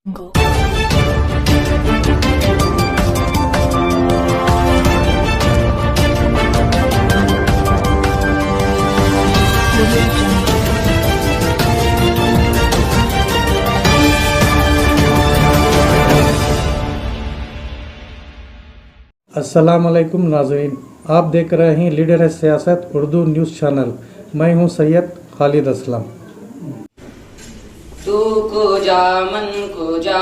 Go. अस्सलामुअलैकुम नाज़रीन, आप देख रहे हैं लीडर है सियासत उर्दू न्यूज़ चैनल। मैं हूं सैयद खालिद असलम। तू को जा मन को जा,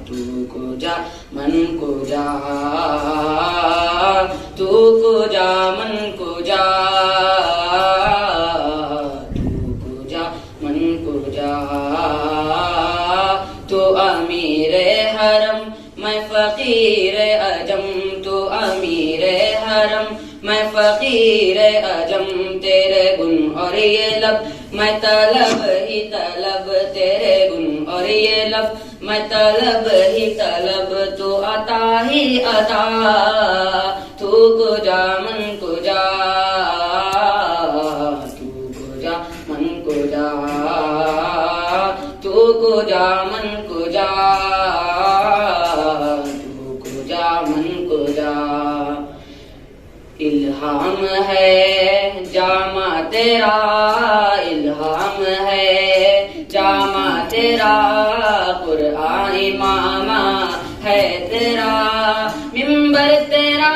तू को जा मन को जा, तू को जा मन को जा, तू को जा मन को जा। तू अमीर हरम मैं फकीर अजम, तू अमीर हरम मैं फकीर अजम। तेरे गुण और ये लब मैं तलब ही तलब, तेरे गुण और ये लब मैं तलब ही तलब। तू अता ही अता, तू को जा मन को जा, तू को जा मन को जा, तू को जा मन को जा, तू को जा मन को जा। इल्हाम है जामा तेरा, इल्हाम है जामा तेरा, कुरआन इमामा है तेरा। मिंबर तेरा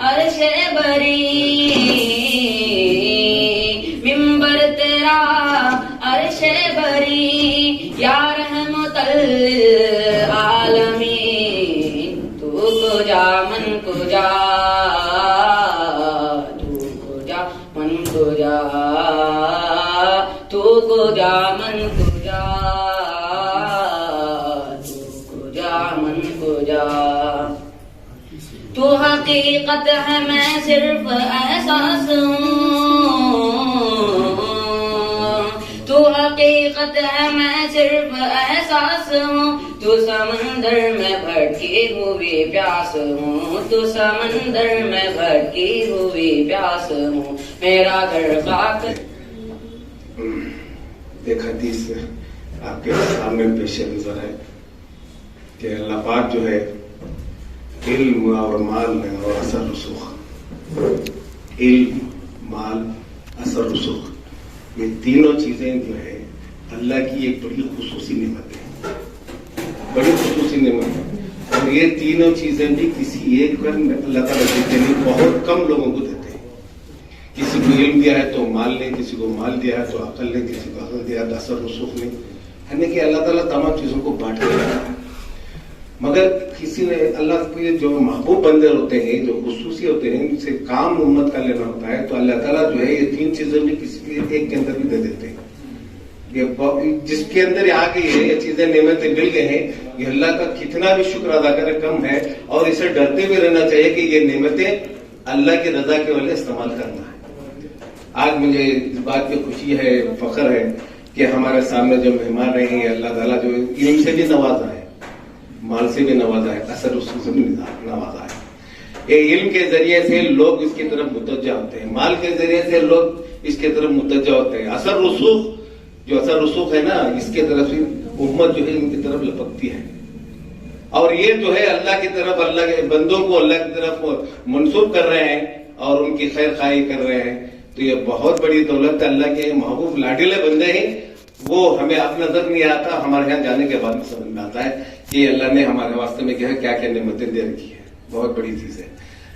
अर्शे बरी, मिंबर तेरा अर्शे बरी, या रहमतल आलमीन। तू को जा मन को जा, तू को जा मन को जा, तू को जा मन को जा, तू को जा मन को जा। तू हकीकत है मैं सिर्फ एहसास हूँ, तू हकीकत है मैं सिर्फ एहसास हूँ। तू समंदर में भटकी हुई प्यास हूँ, तू समंदर में भटकी हुई प्यास हूँ। मेरा घर खाक। एक हदीस आपके सामने पेश नजर है कि अल्लाह पाक जो है इल्म और माल और असर रसूख, इल्म माल असर रसूख, ये तीनों चीजें जो है अल्लाह की एक बड़ी खुसूसी नेमत है, बड़ी खुसूसी नेमत है। और ये तीनों चीजें भी किसी एक पर अल्लाह ताला देते नहीं, बहुत कम लोगों को देते हैं। किसी को इल्म दिया है तो माल नहीं, किसी को माल दिया है तो अकल नहीं, किसी को अकल दिया है तो असर रसूख नहीं, यानी कि अल्लाह ताला तमाम चीजों को बांट के रखा है। मगर किसी ने अल्लाह के जो महबूब बंदे होते हैं, जो खुसूसी होते हैं, इनसे काम उम्मत का लेना होता है, तो अल्लाह ताला जो है ये तीन चीजें भी किसी एक के अंदर भी दे देते हैं। ये जिसके अंदर आ गई है ये चीजें नेमतें मिल गए हैं, ये अल्लाह का कितना भी शुक्र अदा करे कम है। और इसे डरते हुए रहना चाहिए कि ये नेमतें अल्लाह की रजा के वाले इस्तेमाल करना है। आज मुझे इस बात की खुशी है, फख्र है कि हमारे सामने जो मेहमान रहे हैं, अल्लाह ताला जो इल्म से भी नवाजा है, माल से भी नवाजा है, असर रसूख से भी नवाजा है। ये इल्म के जरिए से लोग इसकी तरफ मुतवज्जा होते हैं, माल के जरिए से लोग इसके तरफ मुतवज्जा होते हैं। असर रसूख जो असर रसूख है ना, इसके तरफ से उम्मत जो है इनकी तरफ लपकती है। और ये जो है अल्लाह की तरफ, अल्लाह के बंदों को अल्लाह की तरफ मंसूब कर रहे हैं और उनकी खैर खाई कर रहे हैं। तो ये बहुत बड़ी दौलत अल्लाह के महबूब लाडिले बंदे हैं, वो हमें अब नजर नहीं आता, हमारे यहाँ जाने के बाद में समझ में आता है कि अल्लाह ने हमारे वास्ते में क्या क्या नेमतें दे रखी है। बहुत बड़ी चीज है।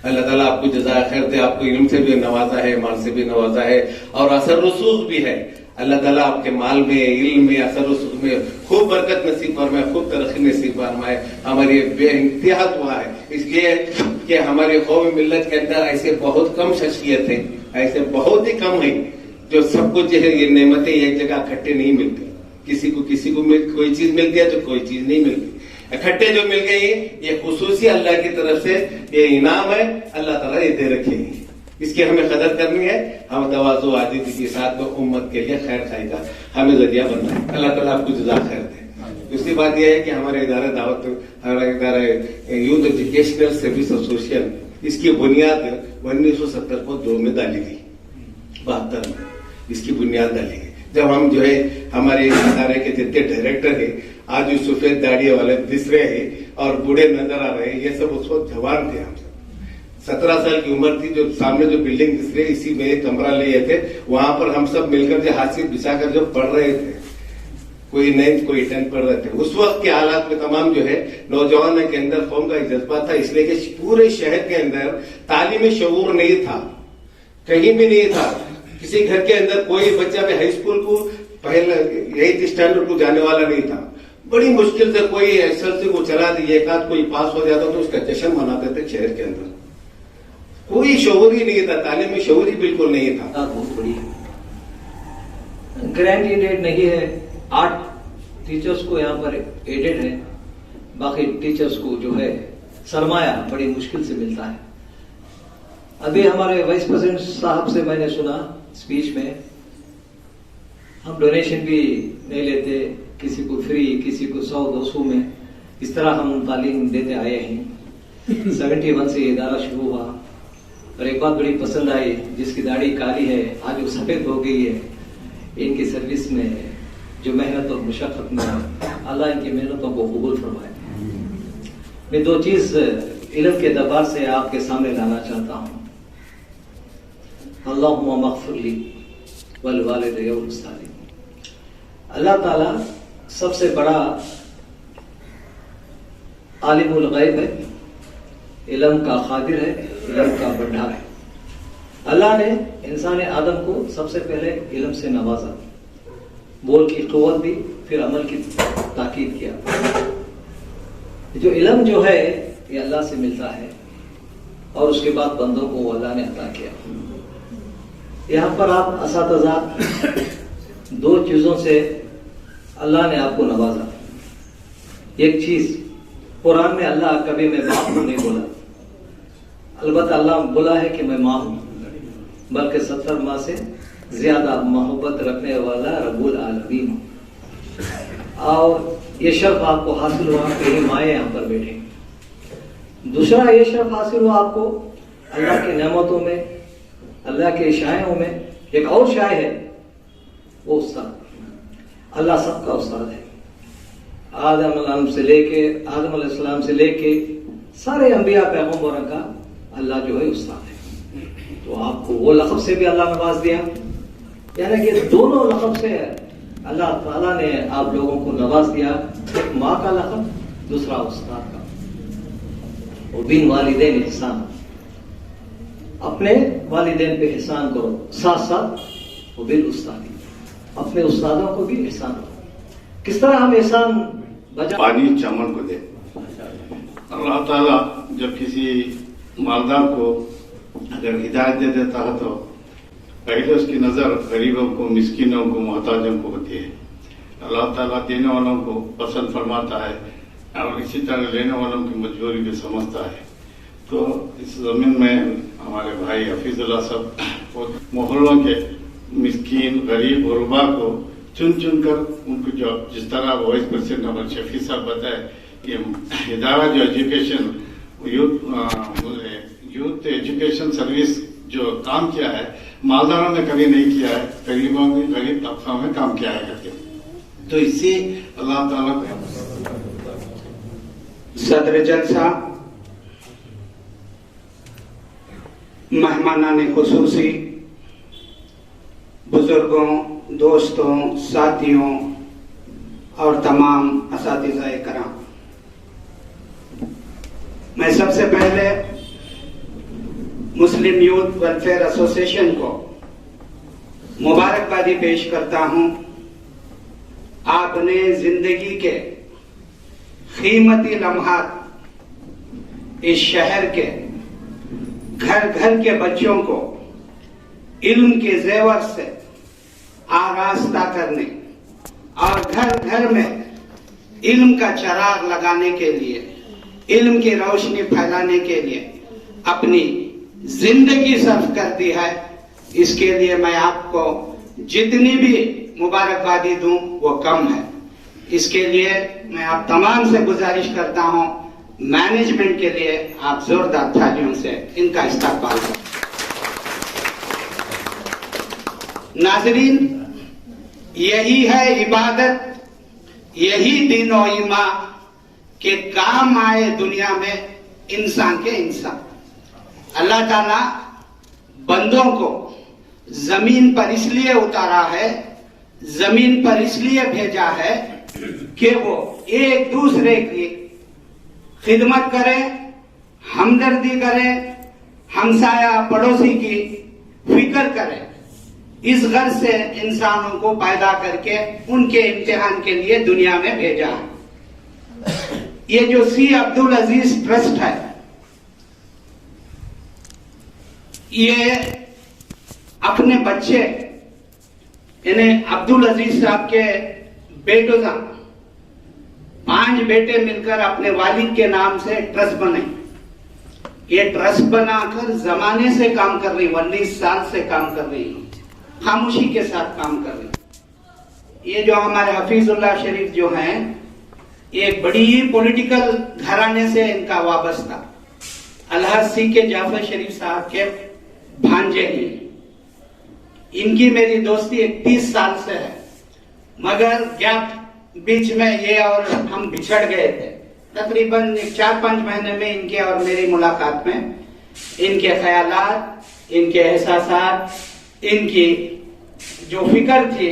अल्लाह ताला आपको जज़ाए खैर दे, आपको इल्म से भी नवाजा है, माल से भी नवाजा है और असर रसूख भी है। अल्लाह ताला आपके माल में, इल्म में, असर रसूख में खूब बरकत नसीब फरमाए, खूब तरक्की नसीब फरमाए। हमारी बेइंतहा दुआ है, इसलिए कि हमारे कौम मिल्लत के अंदर ऐसे बहुत कम शख्सियत है, ऐसे बहुत ही कम है जो सब कुछ जो है ये नेमतें एक जगह इकट्ठे नहीं मिलती। किसी को कोई चीज मिलती है तो कोई चीज नहीं मिलती। इकट्ठे जो मिल गई ये खुसूसी अल्लाह की तरफ से ये इनाम है, अल्लाह ताला ये दे रखे हैं। इसकी हमें कदर करनी है। हम तवाज़ु आजिज़ी के साथ तो उम्मत के लिए खैर खाई का हमें जरिया बनना है। अल्लाह ताला आपको जज़ा खैर दे। दूसरी बात यह है कि हमारे इदारे दावत, हमारा इदारा यूथ एजुकेशनल सर्विस एसोसिएशन, इसकी बुनियाद 1970 को 2 में डाली गई, 72 में इसकी बुनियाद डाली गई। जब हम जो है हमारे अदारे के जितने डायरेक्टर है आज जो सफेद दाढ़ी वाले दिख रहे हैं और बूढ़े नजर आ रहे हैं, ये सब उस वक्त जवान थे। हम सब 17 साल की उम्र थी। जो सामने जो बिल्डिंग दिख रही है इसी में एक कमरा लिए थे, वहां पर हम सब मिलकर जो हाथ बिछाकर जो पढ़ रहे थे, कोई 9th कोई 10th पढ़ रहे थे। उस वक्त के हालात में तमाम जो है नौजवानों के अंदर कौम का एक जज्बा था, इसलिए कि पूरे शहर के अंदर तालीमी शऊर नहीं था, कहीं भी नहीं था। किसी घर के अंदर कोई बच्चा भी हाई स्कूल को पहले 8th स्टैंडर्ड को जाने वाला नहीं था। बड़ी मुश्किल से कोई एसएलसी को चला दी, एक आध कोई पास हो जाता तो उसका जश्न मनाते थे शहर के अंदर। कोई शऊर ही नहीं था, तालीमी शऊर ही बिल्कुल नहीं था। बहुत बड़ी ग्रैंड एडेड नहीं है, 8 टीचर्स को यहाँ पर एडेड है, बाकी टीचर्स को जो है सरमाया बड़ी मुश्किल से मिलता है। अभी हमारे वाइस प्रेसिडेंट साहब से मैंने सुना स्पीच में, हम डोनेशन भी नहीं लेते, किसी को फ्री, किसी को 100-200 में, इस तरह हम तालीम देते आए हैं। 71 से ये इदारा शुरू हुआ और एक बात बड़ी पसंद आई, जिसकी दाढ़ी काली है आज वो सफेद हो गई है। इनकी सर्विस में जो मेहनत और मुशक्कत में, अल्लाह इनकी मेहनतों को कबूल फरमाए। मैं 2 चीज इल्म के दरबार से आपके सामने लाना चाहता हूँ। अल्लाहुम्मा मग़फ़िर ली वल वालिदैया वल मुस्तालिमीन। अल्लाह ताला सबसे बड़ा आलिमुल गैब है, इल्म का खादिर है, इल्म का भंडार है। अल्लाह ने इंसान आदम को सबसे पहले इल्म से नवाजा, बोल की क़ुव्वत दी, फिर अमल की ताकीद किया। जो इल्म जो है ये अल्लाह से मिलता है और उसके बाद बंदों को अल्लाह ने अता किया। यहाँ पर आप असातिज़ा 2 चीजों से अल्लाह ने आपको नवाजा। एक चीज, कुरान में अल्लाह कभी मैं बाप हूं नहीं बोला, अलबत्ता अल्लाह बोला है कि मैं माँ हूं, बल्कि 70 माह से ज्यादा मोहब्बत रखने वाला रब्बुल आलमीन हूं। और ये शर्फ आपको हासिल हुआ कि माए यहाँ पर बैठे। दूसरा ये शर्फ हासिल हुआ आपको अल्लाह की नेमतों में, अल्लाह के शायों में। एक और शाय है, वो उस्ताद। अल्लाह सबका उस्ताद है। आदम अलैहिस्सलाम से लेके सारे अंबिया पैगंबरों का अल्लाह जो है उस्ताद है। तो आपको वो लक़ब से भी अल्लाह नवाज दिया, यानी कि दोनों लक़ब से अल्लाह ताला ने आप लोगों को नवाज दिया। एक माँ का लक़ब, दूसरा उस्ताद का। और बिन वालिदैन इहसान, अपने वालिदैन पे एहसान करो, साथ साथ वो बिल उस्तादी, अपने उस्तादों को भी एहसान करो। किस तरह हम एहसान बचा? पानी चमन को दे। अल्लाह ताला जब किसी मालदार को अगर हिदायत दे देता है तो पहले उसकी नजर गरीबों को, मिस्किनों को, मोहताजों को होती है। अल्लाह ताला देने वालों को पसंद फरमाता है और इसी तरह लेने वालों की मजबूरी भी समझता है। तो इस जमीन में हमारे भाई हफीजुल्लाह सब मोहल्लों के मिस्कीन, गरीब, गुरबा को चुन चुन कर उनको जो जिस तरह वाइस प्रेसिडेंट हमारे शफी साहब बताए, ये इदारा जो एजुकेशन यूथ एजुकेशन सर्विस जो काम किया है, मालदारों ने कभी नहीं किया है, गरीबों में, गरीब तबका में काम किया है करके। तो इससे अल्लाह ताला को सदर जलसा, मेहमानाने खुसूसी, बुजुर्गों, दोस्तों, साथियों और तमाम असातिज़ाए कराम, मैं सबसे पहले मुस्लिम यूथ वेलफेयर एसोसिएशन को मुबारकबादी पेश करता हूं। आपने जिंदगी के कीमती लम्हात इस शहर के घर घर के बच्चों को इल्म के जेवर से आरास्ता करने और घर घर में इल्म का चराग लगाने के लिए, इल्म की रोशनी फैलाने के लिए अपनी जिंदगी सर्फ कर दी है। इसके लिए मैं आपको जितनी भी मुबारकबादी दूं वो कम है। इसके लिए मैं आप तमाम से गुजारिश करता हूं, मैनेजमेंट के लिए आप जोरदार तालियों से इनका इस्तकबाल करें। नाज़रीन, यही है इबादत, यही दीन और ईमान के काम आए दुनिया में इंसान के इंसान। अल्लाह ताला बंदों को जमीन पर इसलिए उतारा है, जमीन पर इसलिए भेजा है कि वो एक दूसरे की खिदमत करें, हमदर्दी करें, हमसाया पड़ोसी की फिक्र करें। इस गर्ज से इंसानों को पैदा करके उनके इम्तिहान के लिए दुनिया में भेजा है। ये जो सी अब्दुल अजीज ट्रस्ट है, ये अपने बच्चे इन्हें अब्दुल अजीज साहब के बेटों 5 बेटे मिलकर अपने वालिद के नाम से ट्रस्ट बनाई। ये ट्रस्ट बनाकर जमाने से काम कर रही, 19 साल से काम कर रही, खामोशी के साथ काम कर रही। ये जो हमारे हफीजुल्लाह शरीफ जो हैं, ये बड़ी पॉलिटिकल घराने से इनका वाबस्ता, अलहज सी के जाफर शरीफ साहब के भांजे हैं। इनकी मेरी दोस्ती 31 साल से है, मगर गैप बीच में ये और हम बिछड़ गए थे। तकरीबन 4-5 महीने में इनके और मेरी मुलाकात में इनके ख्यालात, इनके एहसासात, इनकी जो फिक्र थी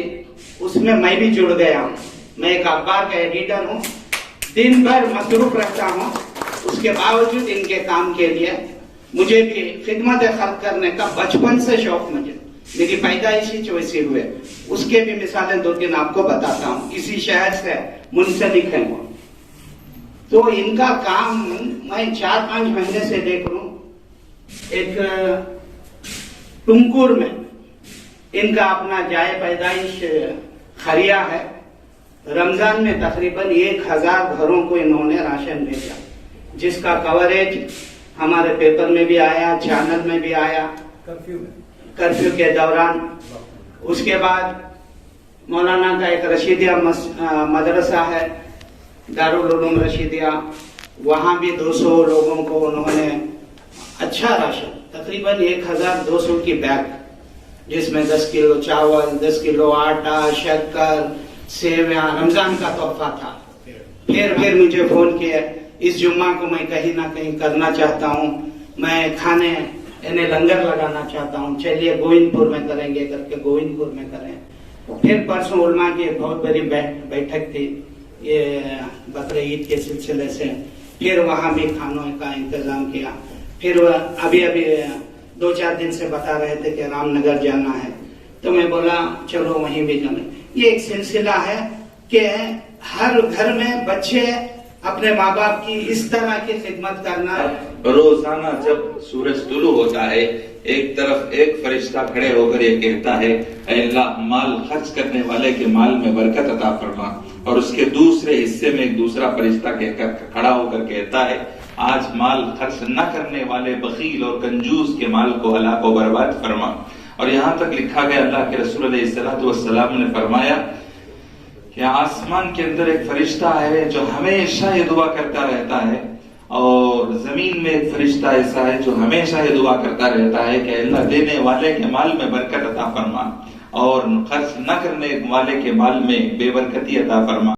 उसमें मैं भी जुड़ गया हूँ। मैं एक अखबार का एडिटर हूँ, दिन भर मसरूफ रहता हूँ, उसके बावजूद इनके काम के लिए मुझे भी खिदमत खल्क करने का बचपन से शौक, मुझे मेरी पैदाइशी जो वैसी हुए उसके भी मिसालें 2-3 आपको बताता हूँ। इसी शहर से मुंसलिक है वो। तो इनका काम मैं 4-5 महीने से देख रहा हूँ। एक टुमकुर में इनका अपना जाए पैदाइश खरिया है। रमजान में तकरीबन 1000 घरों को इन्होंने राशन भेजा, जिसका कवरेज हमारे पेपर में भी आया, चैनल में भी आया, कर्फ्यू के दौरान। उसके बाद मौलाना का एक रशीदिया मदरसा है, दारुल उलूम रशीदिया, वहां भी 200 लोगों को उन्होंने अच्छा राशन, तकरीबन 1200 की बैग, जिसमें 10 किलो चावल, 10 किलो आटा, शक्कर, सेवया, रमजान का तोहफा था। फिर मुझे फोन किया, इस जुम्मा को मैं कहीं ना कहीं करना चाहता हूँ, मैं खाने इन्हें लंगर लगाना चाहता हूँ, चलिए गोविंदपुर में करेंगे करके गोविंदपुर में करें। फिर परसों उलमा की एक बहुत बड़ी बैठक थी ये बकरे ईद के सिलसिले से, फिर वहां भी खानों का इंतजाम किया। फिर अभी 2-4 दिन से बता रहे थे कि रामनगर जाना है, तो मैं बोला चलो वहीं भी जाना। ये एक सिलसिला है कि हर घर में बच्चे अपने माँ बाप की इस तरह की खिदमत करना। रोजाना जब सूरज तुलू होता है, एक तरफ एक फरिश्ता खड़े होकर ये कहता है, ऐ अल्लाह माल खर्च करने वाले के माल में बरकत अता फरमा, और उसके दूसरे हिस्से में एक दूसरा फरिश्ता खड़ा होकर कहता है, आज माल खर्च न करने वाले बखील और कंजूस के माल को हलाक व बर्बाद फरमा। और यहाँ तक लिखा गया, अल्लाह के रसूल अलैहिस्सलातु वस्सलाम ने फरमाया कि आसमान के अंदर एक फरिश्ता है जो हमेशा ये दुआ करता रहता है, और जमीन में एक फरिश्ता ऐसा है जो हमेशा ये दुआ करता रहता है कि अल्लाह देने वाले के माल में बरकत अता फरमा और खर्च न करने वाले के माल में बेबरकती अता फरमा।